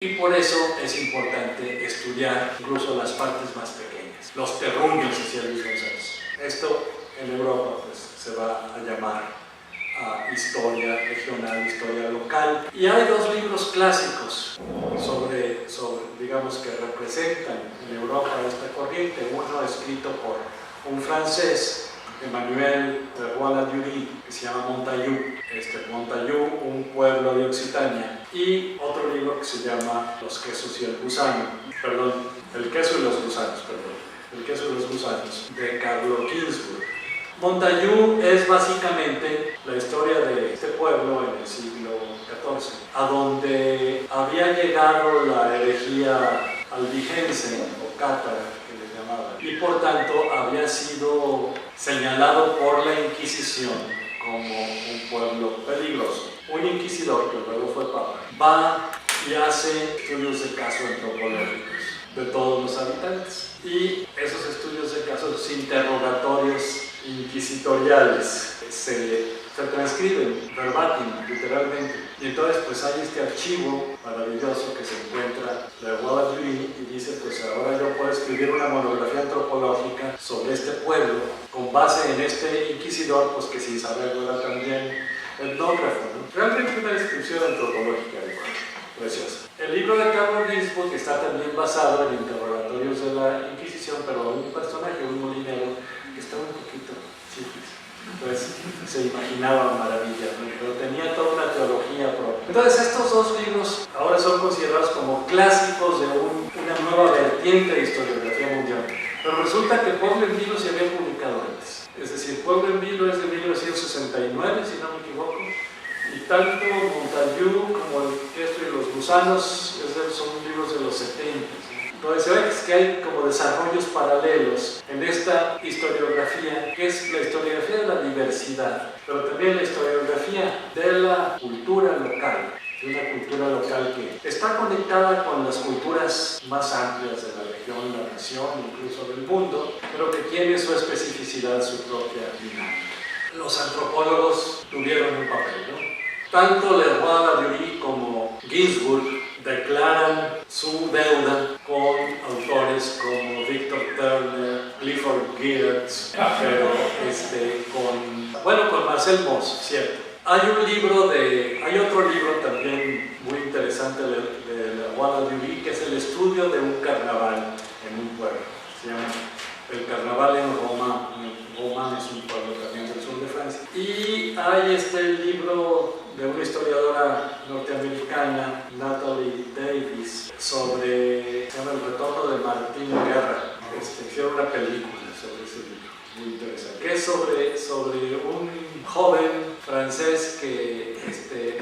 Y por eso es importante estudiar incluso las partes más pequeñas, los terruños, decía Luis González. Esto en Europa pues, se va a llamar historia regional, historia local. Y hay dos libros clásicos digamos, que representan en Europa esta corriente. Uno escrito por un francés, Emmanuel Leroy-Ladurie, que se llama Montaillou, un pueblo de Occitania, y otro libro que se llama El queso y los gusanos, de Carlo Ginzburg. Montaillou es básicamente la historia de este pueblo en el siglo XIV, a donde había llegado la herejía albigense o cátara, que le llamaban, y por tanto había sido señalado por la Inquisición como un pueblo peligroso. Un inquisidor, que luego fue papa, va y hace estudios de caso antropológicos de todos los habitantes, y esos estudios de caso, esos interrogatorios inquisitoriales, se transcriben verbatim, literalmente. Y entonces pues hay este archivo maravilloso que se encuentra de Leroy-Ladurie y dice, pues ahora yo puedo escribir una monografía antropológica sobre este pueblo con base en este inquisidor, pues que sin saberlo era también etnógrafo, ¿no? Realmente una descripción antropológica igual, preciosa. El libro de Carlo Ginzburg está también basado en interrogatorios de la Inquisición, pero un personaje, un molinero, que estaba un poquito chiquis. Pues se imaginaba maravillas, ¿no? Pero tenía toda una teología propia. Entonces estos dos libros ahora son considerados como clásicos de una nueva vertiente de historiografía mundial. Pero resulta que Pueblo en Vilo se había publicado antes. Es decir, Pueblo en Vilo es de 1969, si no me equivoco. Y tanto Montaillou como El queso y los gusanos son libros de los 70. Entonces se ve que hay como desarrollos paralelos en esta historiografía, que es la historiografía de la diversidad, pero también la historiografía de la cultura local, de una cultura local que está conectada con las culturas más amplias de la región, la nación, incluso del mundo, pero que tiene su especificidad, su propia dinámica. Los antropólogos tuvieron un papel, ¿no? Tanto Leroy-Ladurie como Ginzburg declaran su deuda con autores como Victor Turner, Clifford Geertz, pero con Marcel Mauss, cierto. Hay otro libro también muy interesante de Leroy-Ladurie, que es el estudio de un carnaval en un pueblo. Se llama El Carnaval en Roma. Roma es un pueblo también del sur de Francia. Y hay este libro de una historiadora norteamericana, Natalie Davis, se llama El retorno de Martín Guerra. Hicieron una película sobre ese libro, muy interesante, que es sobre un joven francés que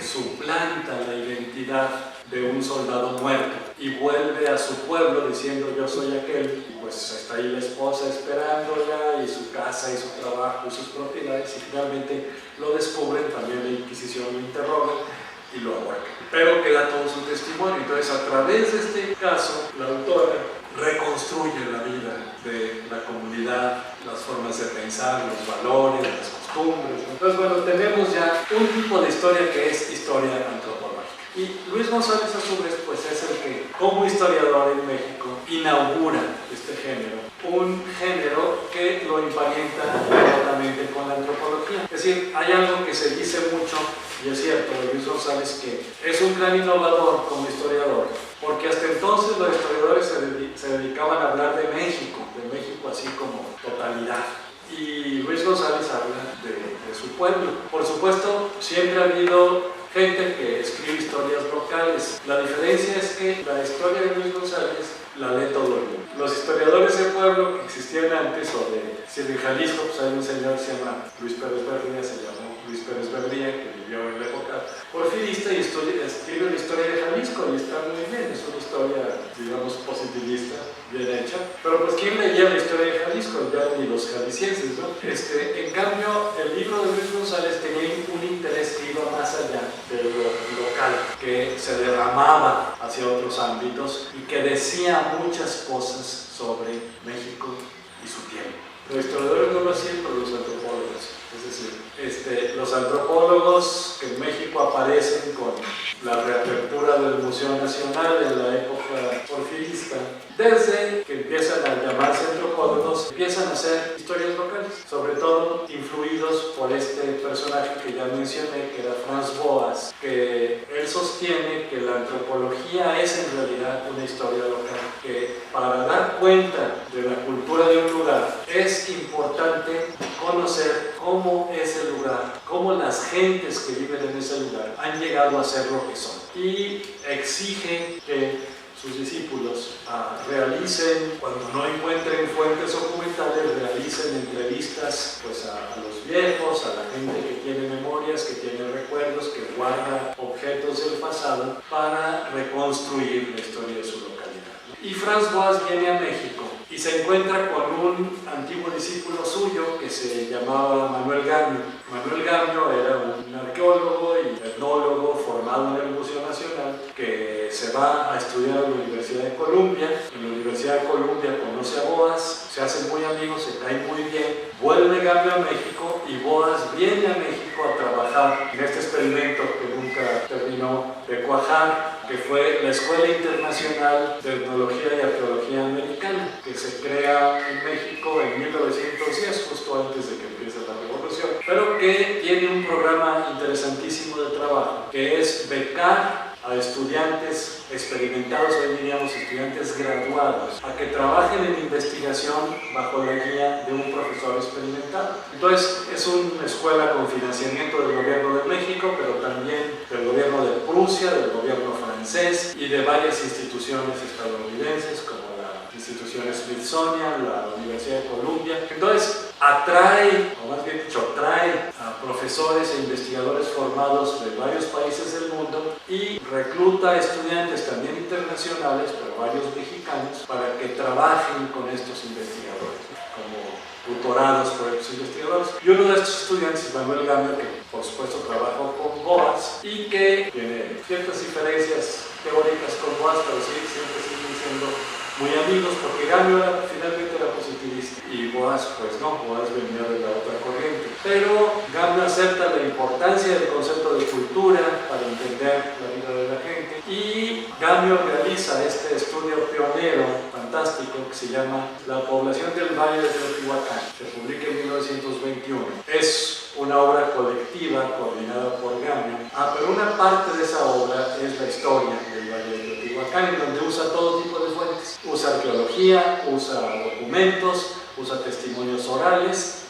suplanta la identidad de un soldado muerto y vuelve a su pueblo diciendo yo soy aquel, y pues está ahí la esposa esperándola, y su casa y su trabajo y sus propiedades, y finalmente lo descubren, también la Inquisición lo interroga y lo ahorca, pero queda todo su testimonio. Entonces a través de este caso la autora reconstruye la vida de la comunidad, las formas de pensar, los valores, las costumbres, ¿no? Entonces bueno, tenemos ya un tipo de historia que es historia antropológica. Y Luis González a su vez pues es el que como historiador en México inaugura este género, un género que lo emparenta directamente con la antropología. Es decir, hay algo que se dice mucho, y es cierto, de Luis González, que es un gran innovador como historiador, porque hasta entonces los historiadores se dedicaban a hablar de México así como totalidad. Y Luis González habla de su pueblo. Por supuesto, siempre ha habido gente que escribe historias locales. La diferencia es que la historia de Luis González la lee todo el mundo. Los historiadores de pueblo que existían antes, o en Jalisco, pues hay un señor que se llama Luis Pérez Berría, se llamó Luis Pérez Berría, que vivió en la época porfirista y escribe la historia de Jalisco, y está muy bien, es una historia, digamos, positivista, bien hecha. Pero pues ¿quién leía la historia de Jalisco? Ya ni los jaliscienses, ¿no? En cambio, el libro de Luis González tenía un interés que iba más allá de lo local. se derramaba hacia otros ámbitos y que decía muchas cosas sobre México y su tiempo. Los historiadores no lo hacían, pero los antropólogos. Es decir, los antropólogos que en México aparecen con la reapertura del Museo Nacional en la época porfirista, desde que empiezan a llamarse antropólogos, empiezan a hacer historias locales, sobre todo influidos por este personaje que ya mencioné, que era Franz Boas, que él sostiene que la antropología es en realidad una historia local, que para dar cuenta de la cultura de un lugar es importante conocer cómo es el lugar, cómo las gentes que viven en ese lugar han llegado a ser lo que son, y exige que sus discípulos realicen, cuando no encuentren fuentes documentales, realicen entrevistas pues, a los viejos, a la gente que tiene memorias, que tiene recuerdos, que guarda objetos del pasado para reconstruir la historia de su localidad. Y Franz Boas viene a México y se encuentra con un antiguo discípulo suyo que se llamaba Manuel Gamio. Manuel Gamio era un arqueólogo y etnólogo formado en el Museo Nacional que se va a estudiar a la Universidad de Columbia. En la Universidad de Columbia conoce a Boas, se hacen muy amigos, se caen muy bien. Vuelve Gamio a México y Boas viene a México a trabajar en este experimento que nunca terminó de cuajar, que fue la Escuela Internacional de Etnología y Arqueología Americana, que se crea en México en 1910, justo antes de que empiece la Revolución, pero que tiene un programa interesantísimo de trabajo, que es becar a estudiantes experimentados, hoy diríamos estudiantes graduados, a que trabajen en investigación bajo la guía de un profesor experimentado. Entonces es una escuela con financiamiento del gobierno de México, pero también del gobierno de Prusia, del gobierno francés y de varias instituciones estadounidenses como la institución Smithsonian, la Universidad de Columbia. Entonces atrae, o más bien dicho, trae a profesores e investigadores formados de varios países del mundo y recluta a estudiantes también internacionales, pero varios mexicanos, para que trabajen con estos investigadores, como tutorados por estos investigadores. Y uno de estos estudiantes es Manuel Gamio, que por supuesto trabajó con Boas y que tiene ciertas diferencias teóricas con Boas, pero sí, siempre siguen siendo muy amigos, porque Gamio finalmente era positivista y Boas pues no, Boas venía de la otra corriente. Pero Gamio acepta la importancia del concepto de cultura para entender la vida de la gente, y Gamio realiza este estudio pionero fantástico que se llama La población del Valle de Teotihuacán, se publica en 1921. Es una obra colectiva coordinada por Gamio, pero una parte de esa obra es la historia del Valle de Teotihuacán, en donde usa todo tipo de fuentes. Usa arqueología, usa documentos, usa testimonios orales,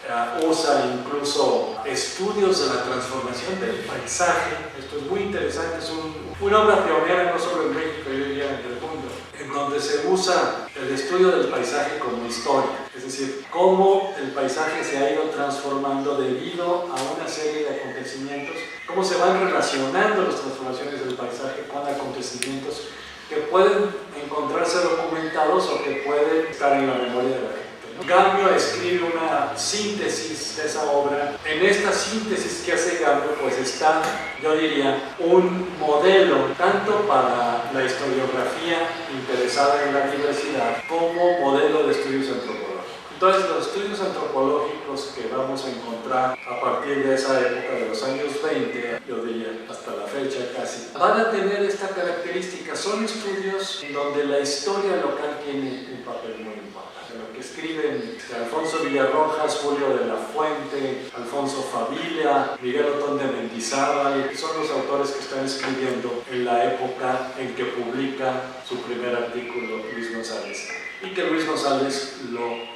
usa incluso estudios de la transformación del paisaje. Esto es muy interesante, es una obra pionera no solo en México, yo diría en el mundo, en donde se usa el estudio del paisaje como historia, es decir, cómo el paisaje se ha ido transformando debido a una serie de acontecimientos, cómo se van relacionando las transformaciones del paisaje con acontecimientos que pueden encontrarse documentados o que pueden estar en la memoria de la gente. Gamio escribe una síntesis de esa obra. En esta síntesis que hace Gamio pues está, yo diría, un modelo tanto para la historiografía interesada en la diversidad como modelo de estudios antropológicos. Entonces los estudios antropológicos que vamos a encontrar a partir de esa época de los años 20, yo diría hasta la fecha casi, van a tener esta característica. Son estudios en donde la historia local tiene un papel muy importante. Lo que escriben Alfonso Villarrojas, Julio de la Fuente, Alfonso Favilla, Miguel Otón de Mendizábal, son los autores que están escribiendo en la época en que publica su primer artículo Luis González, y que Luis González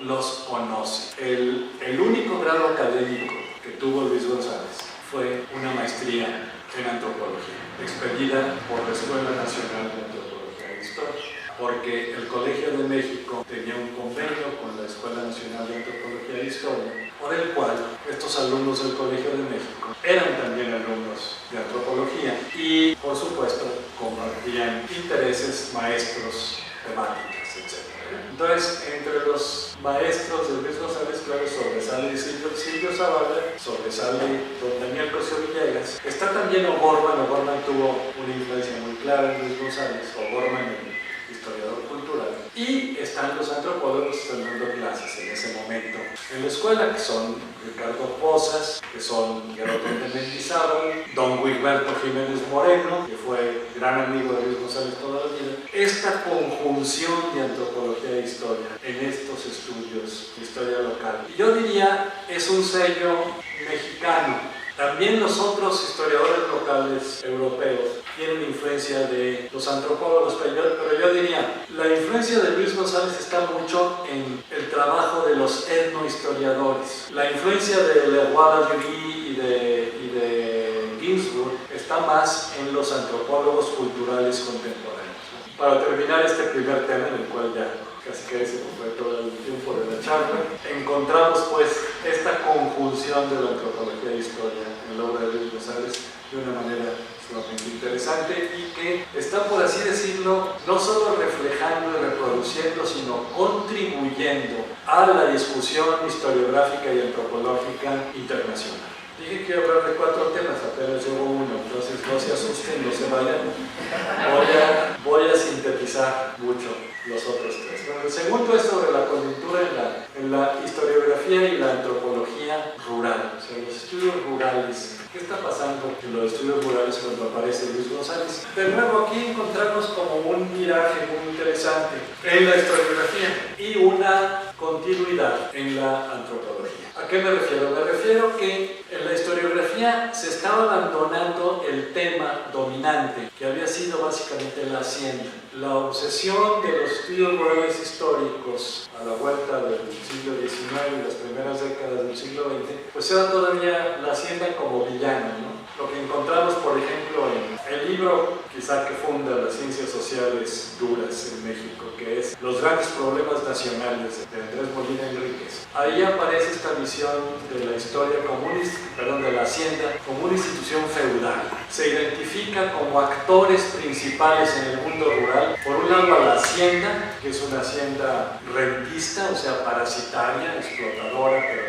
los conoce. El único grado académico que tuvo Luis González fue una maestría en antropología, expedida por la Escuela Nacional de Antropología e Historia, porque el Colegio de México tenía un convenio con la Escuela Nacional de Antropología e Historia, por el cual estos alumnos del Colegio de México eran también alumnos de antropología y, por supuesto, compartían intereses, maestros, temáticas, etc. Entonces, entre los maestros de Luis González, claro, sobresale Silvio Zavala, sobresale don Daniel Cosío Villegas. Está también O'Gorman. O'Gorman tuvo una influencia muy clara en Luis González. O'Gorman, el historiador cultural. Y están los antropólogos que están dando clases en ese momento en la escuela, que son Ricardo Pozas, que son Gerardo de Mendizábal, don Wilberto Jiménez Moreno, que fue gran amigo de Luis González toda la vida. Esta conjunción de antropología e historia en estos estudios de historia local, y yo diría, es un sello mexicano. También los otros historiadores locales europeos tienen influencia de los antropólogos, pero yo diría, la influencia de Luis González está mucho en el trabajo de los etnohistoriadores. La influencia de Leroy-Ladurie y de Ginsburg está más en los antropólogos culturales contemporáneos. Para terminar este primer tema, en el cual ya casi que se fue todo el tiempo de la charla, encontramos pues esta conjunción de la antropología e historia en la obra de Luis González de una manera sumamente interesante y que está, por así decirlo, no solo reflejando y reproduciendo, sino contribuyendo a la discusión historiográfica y antropológica internacional. Dije que iba a hablar de 4 temas, apenas llevo uno, entonces no se asusten, no se vayan. Voy a sintetizar mucho los otros 3. Bueno, el segundo es sobre la coyuntura en la historiografía y la antropología rural, o sea, los estudios rurales. ¿Qué está pasando en los estudios rurales cuando aparece Luis González? De nuevo, aquí encontramos como un miraje muy interesante en la historiografía y una continuidad en la antropología. ¿A qué me refiero? Me refiero que en la historiografía se estaba abandonando el tema dominante, que había sido básicamente la hacienda. La obsesión de los estudios rurales históricos a la vuelta del siglo XIX y las primeras décadas del siglo XX, pues era todavía la hacienda como villana, ¿no? Lo que encontramos, por ejemplo, en el libro quizá que funda las ciencias sociales duras en México, que es Los grandes problemas nacionales, de Andrés Molina Enríquez. Ahí aparece esta visión de la historia de la hacienda como una institución feudal. Se identifica como actores principales en el mundo rural, por un lado a la hacienda, que es una hacienda rentista, o sea, parasitaria, explotadora, pero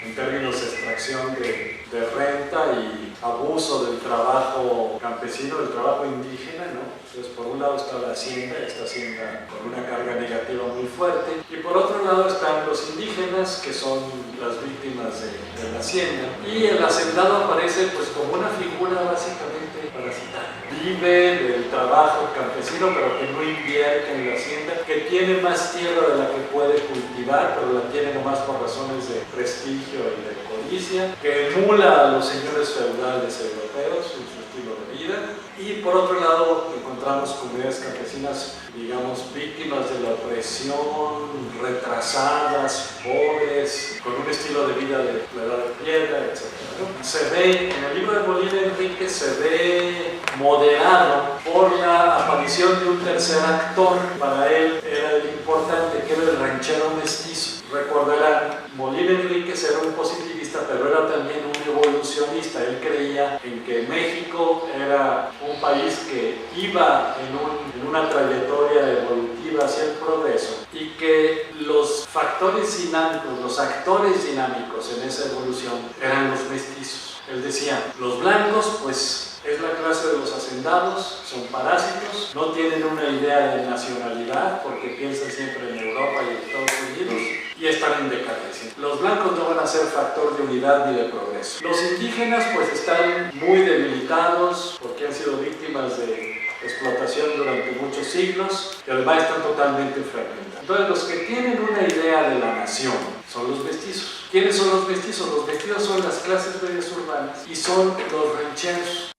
en términos de extracción de renta y abuso del trabajo campesino, del trabajo indígena, ¿no? Entonces, por un lado está la hacienda, esta hacienda con una carga negativa muy fuerte, y por otro lado están los indígenas, que son las víctimas de la hacienda, y el hacendado aparece pues como una figura básicamente parasitaria. Vive del trabajo campesino, pero que no invierte en la hacienda, que tiene más tierra de la que puede cultivar, pero la tiene nomás por razones de prestigio y de codicia, que emula a los señores feudales europeos en su estilo de vida. Y por otro lado encontramos comunidades campesinas, digamos, víctimas de la opresión, retrasadas, pobres, con un estilo de vida de la edad de piedra, etc. Se ve, en el libro de Molina Enríquez se ve moderado por la aparición de un tercer actor. Para él era el importante, que era el ranchero mestizo. Recordarán, Molina Enríquez era un positivista, pero era también un evolucionista. Él creía en que México era un país que iba en una trayectoria evolutiva hacia el progreso y que los factores dinámicos, los actores dinámicos en esa evolución eran los mestizos. Él decía, los blancos pues es la clase de los hacendados, son parásitos, no tienen una idea de nacionalidad porque piensan siempre en Europa y en Estados Unidos y están en decadencia. Los blancos no van a ser factor de unidad ni de progreso. Los indígenas pues están muy debilitados porque han sido víctimas de explotación durante muchos siglos y además están totalmente fragmentados. Entonces los que tienen una idea de la nación son los mestizos. ¿Quiénes son los mestizos? Los mestizos son las clases medias urbanas y son los rancheros.